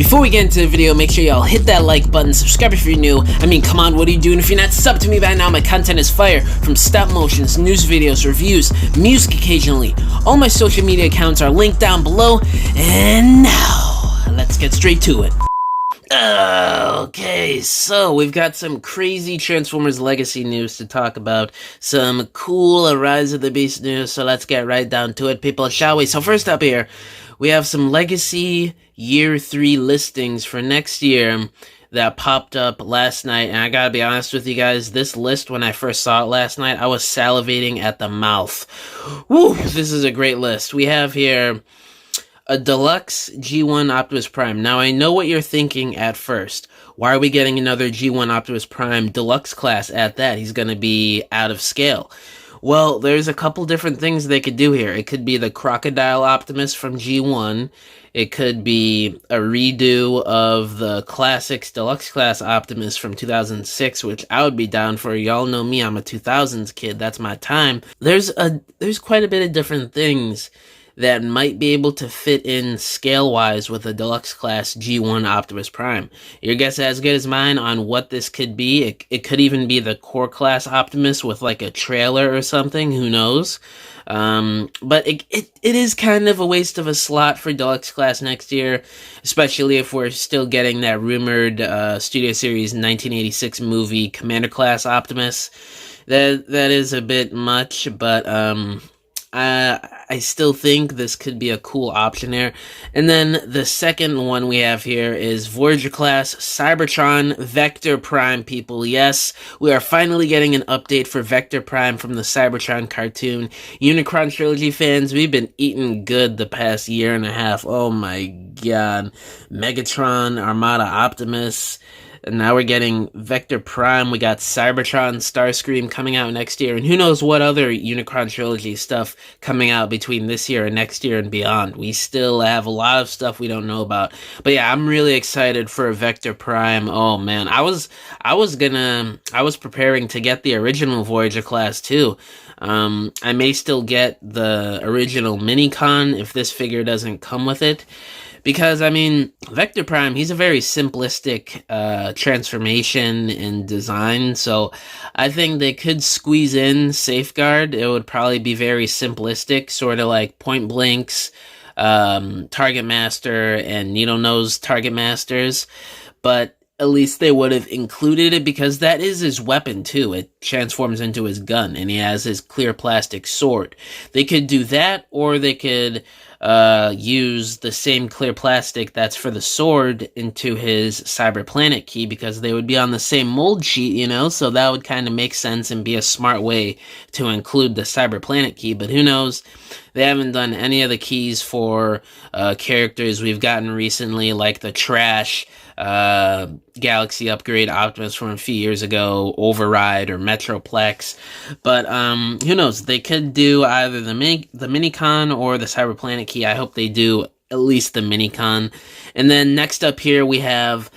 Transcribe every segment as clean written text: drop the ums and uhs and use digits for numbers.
Before we get into the video, make sure y'all hit that like button, subscribe if you're new. I mean, come on, what are you doing if you're not subbed to me by now? My content is fire, from stop motions, news videos, reviews, music occasionally. All my social media accounts are linked down below, and now, let's get straight to it. Okay, so we've got some crazy Transformers Legacy news to talk about, some cool Rise of the Beast news, so let's get right down to it, people, shall we? So first up here, we have some Legacy Year 3 listings for next year that popped up last night, and I gotta be honest with you guys, this list, when I first saw it last night, I was salivating at the mouth. Woo, this is a great list. We have here a deluxe G1 Optimus Prime. Now, I know what you're thinking at first. Why are we getting another G1 Optimus Prime deluxe class at that? He's gonna be out of scale. Well, there's a couple different things they could do here. It could be the Crocodile Optimus from G1. It could be a redo of the Classics Deluxe Class Optimus from 2006, which I would be down for. Y'all know me, I'm a 2000s kid. That's my time. There's quite a bit of different things that might be able to fit in scale-wise with a deluxe class G1 Optimus Prime. Your guess is as good as mine on what this could be. It could even be the core class Optimus with like a trailer or something, who knows? But it is kind of a waste of a slot for deluxe class next year, especially if we're still getting that rumored Studio Series 1986 movie Commander Class Optimus. That is a bit much, but I still think this could be a cool option there. And then the second one we have here is Voyager class Cybertron Vector Prime, people. Yes, we are finally getting an update for Vector Prime from the Cybertron cartoon. Unicron Trilogy fans, we've been eating good the past year and a half. Oh my god. Megatron, Armada Optimus, and now we're getting Vector Prime. We got Cybertron, Starscream coming out next year. And who knows what other Unicron Trilogy stuff coming out between this year and next year and beyond. We still have a lot of stuff we don't know about. But yeah, I'm really excited for Vector Prime. Oh man, I was preparing to get the original Voyager class too. I may still get the original Minicon if this figure doesn't come with it. Because, I mean, Vector Prime, he's a very simplistic transformation and design, so I think they could squeeze in Safeguard. It would probably be very simplistic, sort of like Point Blank's Target Master and Needle Nose Target Masters, but at least they would have included it, because that is his weapon too. It transforms into his gun, and he has his clear plastic sword. They could do that, or they could use the same clear plastic that's for the sword into his Cyber Planet key, because they would be on the same mold sheet, you know, so that would kind of make sense and be a smart way to include the Cyber Planet key. But who knows? They haven't done any of the keys for characters we've gotten recently, like the Trash Galaxy Upgrade Optimus from a few years ago, Override or Metroplex. But who knows? They could do either the Minicon or the Cyber Planet key. I hope they do at least the Minicon. And then next up here we have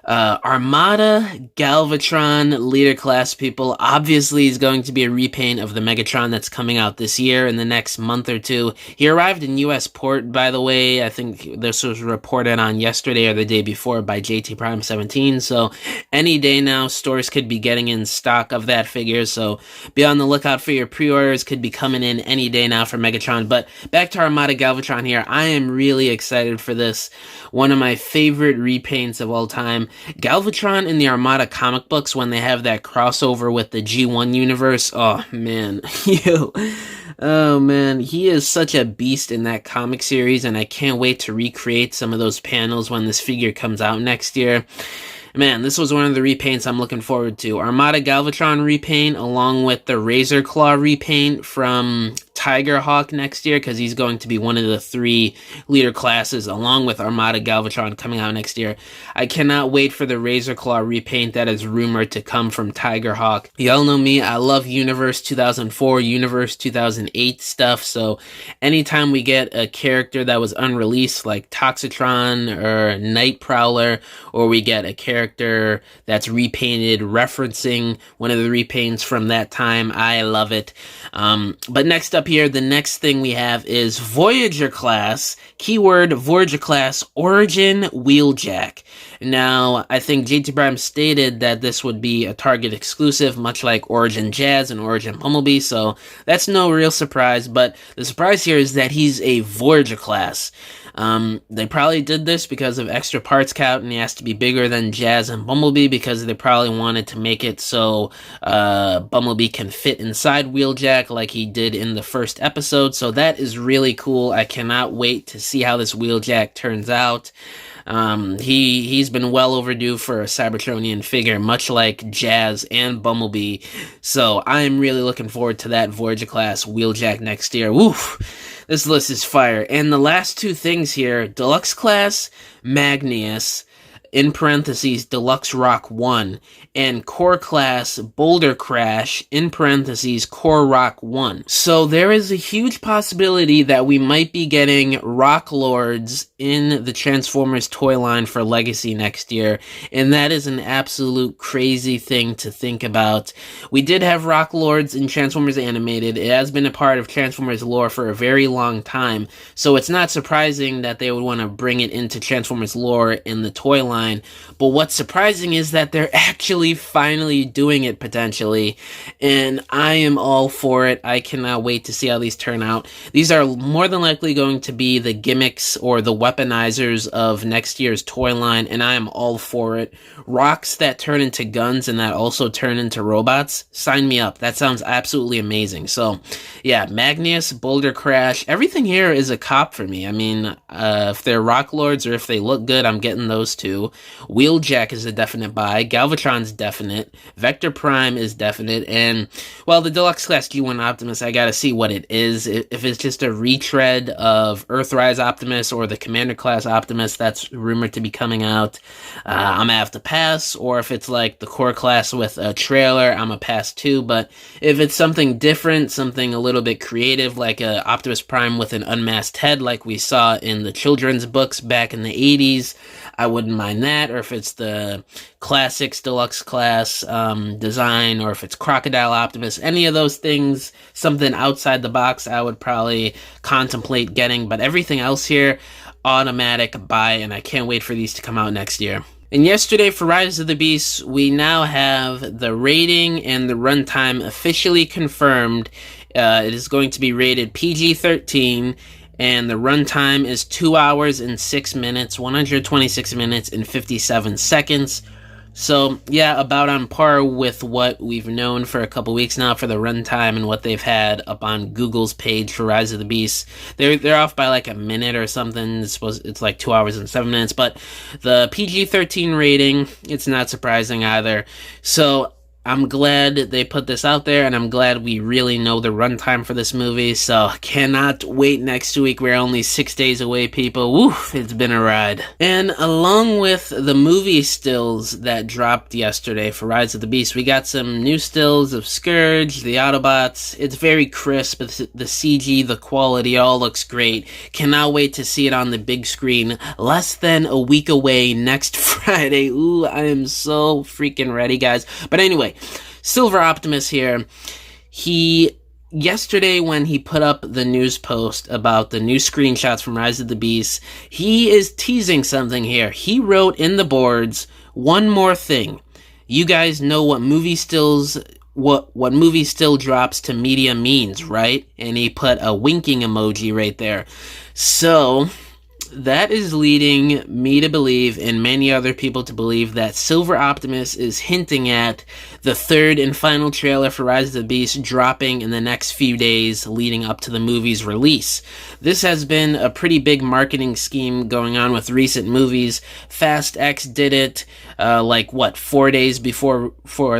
Armada Galvatron Leader Class, people. Obviously, he's going to be a repaint of the Megatron that's coming out this year in the next month or two. He arrived in U.S. port, by the way. I think this was reported on yesterday or the day before by JT Prime 17, so any day now, stores could be getting in stock of that figure, so be on the lookout for your pre-orders. Could be coming in any day now for Megatron. But back to Armada Galvatron here. I am really excited for this. One of my favorite repaints of all time. Galvatron in the Armada comic books, when they have that crossover with the G1 universe, oh man, oh man, he is such a beast in that comic series, and I can't wait to recreate some of those panels when this figure comes out next year. Man, this was one of the repaints I'm looking forward to. Armada Galvatron repaint, along with the Razor Claw repaint from Tigerhawk next year, because he's going to be one of the 3 leader classes, along with Armada Galvatron coming out next year. I cannot wait for the Razor Claw repaint that is rumored to come from Tigerhawk. Y'all know me, I love Universe 2004, Universe 2008 stuff, so anytime we get a character that was unreleased, like Toxitron or Night Prowler, or we get a character that's repainted referencing one of the repaints from that time, I love it. But next up up here, the next thing we have is Voyager class, keyword Voyager class origin wheeljack. Now, I think JT Prime stated that this would be a Target exclusive, much like Origin Jazz and Origin Bumblebee, so that's no real surprise, but the surprise here is that he's a Voyager class. They probably did this because of extra parts count, and he has to be bigger than Jazz and Bumblebee because they probably wanted to make it so Bumblebee can fit inside Wheeljack like he did in the first episode. So that is really cool. I cannot wait to see how this Wheeljack turns out. He's been well overdue for a Cybertronian figure, much like Jazz and Bumblebee. So I'm really looking forward to that Voyager class Wheeljack next year. Woof! This list is fire. And the last two things here, Deluxe class Magnius, in parentheses, Deluxe Rock 1, and Core Class Boulder Crash, in parentheses, Core Rock 1. So there is a huge possibility that we might be getting Rock Lords in the Transformers toy line for Legacy next year, and that is an absolute crazy thing to think about. We did have Rock Lords in Transformers Animated. It has been a part of Transformers lore for a very long time, so it's not surprising that they would want to bring it into Transformers lore in the toy line. But what's surprising is that they're actually finally doing it potentially, and I am all for it. I cannot wait to see how these turn out. These are more than likely going to be the gimmicks or the weaponizers of next year's toy line, and I am all for it. Rocks that turn into guns and that also turn into robots, sign me up. That sounds absolutely amazing. So yeah, Magnus, Boulder Crash, everything here is a cop for me. I mean, if they're Rock Lords or if they look good, I'm getting those two. Wheeljack is a definite buy. Galvatron's definite. Vector Prime is definite. And, well, the Deluxe Class G1 Optimus, I gotta see what it is. If it's just a retread of Earthrise Optimus or the Commander Class Optimus that's rumored to be coming out, I'm gonna have to pass. Or if it's like the Core Class with a trailer, I'm gonna pass too. But if it's something different, something a little bit creative, like a Optimus Prime with an unmasked head like we saw in the children's books back in the 80s, I wouldn't mind that. Or if it's the Classics Deluxe Class design, or if it's Crocodile Optimus, any of those things, something outside the box, I would probably contemplate getting. But everything else here, automatic buy, and I can't wait for these to come out next year. And yesterday for Rise of the Beasts, we now have the rating and the runtime officially confirmed. It is going to be rated PG-13, and the runtime is 2 hours and 6 minutes, 126 minutes and 57 seconds. So, yeah, about on par with what we've known for a couple weeks now for the runtime and what they've had up on Google's page for Rise of the Beasts. They're off by like a minute or something. It's like 2 hours and 7 minutes. But the PG-13 rating, it's not surprising either. So I'm glad they put this out there, and I'm glad we really know the runtime for this movie, so cannot wait next week. We're only 6 days away, people. Woof, it's been a ride. And along with the movie stills that dropped yesterday for Rise of the Beast, we got some new stills of Scourge, the Autobots. It's very crisp. The CG, the quality, all looks great. Cannot wait to see it on the big screen. Less than a week away next Friday. Ooh, I am so freaking ready, guys. But anyway, Silver Optimus here. Yesterday when he put up the news post about the new screenshots from Rise of the Beasts, he is teasing something here. He wrote in the boards, one more thing. You guys know what movie still drops to media means, right? And he put a winking emoji right there. So that is leading me to believe, and many other people to believe, that Silver Optimus is hinting at the third and final trailer for Rise of the Beast dropping in the next few days leading up to the movie's release. This has been a pretty big marketing scheme going on with recent movies. Fast X did it 4 days before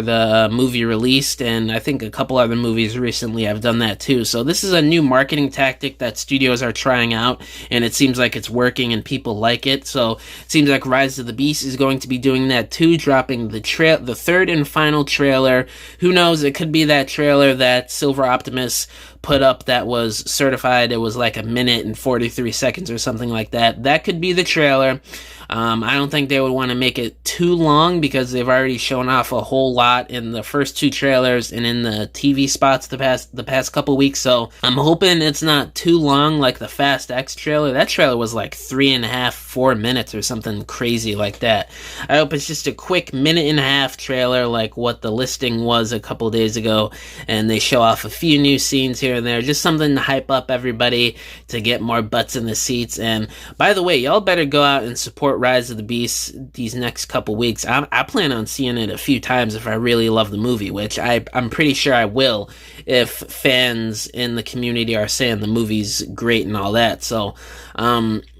the movie released, and I think a couple other movies recently have done that too. So this is a new marketing tactic that studios are trying out, and it seems like it's working and people like it. So it seems like Rise of the Beast is going to be doing that too, dropping the third and final trailer. Who knows, it could be that trailer that Silver Optimus put up that was certified. It was like 1:43 or something like that. That could be the trailer. I don't think they would want to make it too long because they've already shown off a whole lot in the first 2 trailers and in the TV spots the past couple weeks. So I'm hoping it's not too long like the Fast X trailer. That trailer was like 3.5, 4 minutes or something crazy like that. I hope it's just a quick 1.5-minute trailer like what the listing was a couple days ago, and they show off a few new scenes here and there, just something to hype up everybody to get more butts in the seats. And by the way, y'all better go out and support Rise of the Beast these next couple weeks. I plan on seeing it a few times if I really love the movie, which I'm pretty sure I will if fans in the community are saying the movie's great and all that. So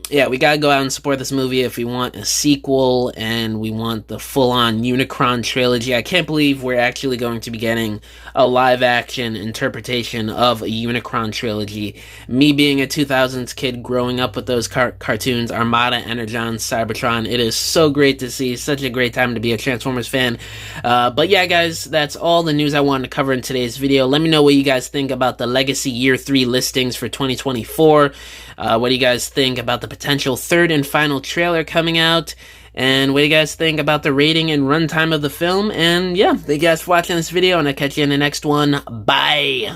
yeah, we gotta go out and support this movie if we want a sequel and we want the full-on Unicron trilogy. I can't believe we're actually going to be getting a live-action interpretation of a Unicron trilogy. Me being a 2000s kid growing up with those cartoons, Armada, Energon, Cybertron, it is so great to see. Such a great time to be a Transformers fan. But yeah, guys, that's all the news I wanted to cover in today's video. Let me know what you guys think about the Legacy Year 3 listings for 2024. What do you guys think about the potential 3rd and final trailer coming out? And what do you guys think about the rating and runtime of the film? And yeah, thank you guys for watching this video, and I'll catch you in the next one. Bye!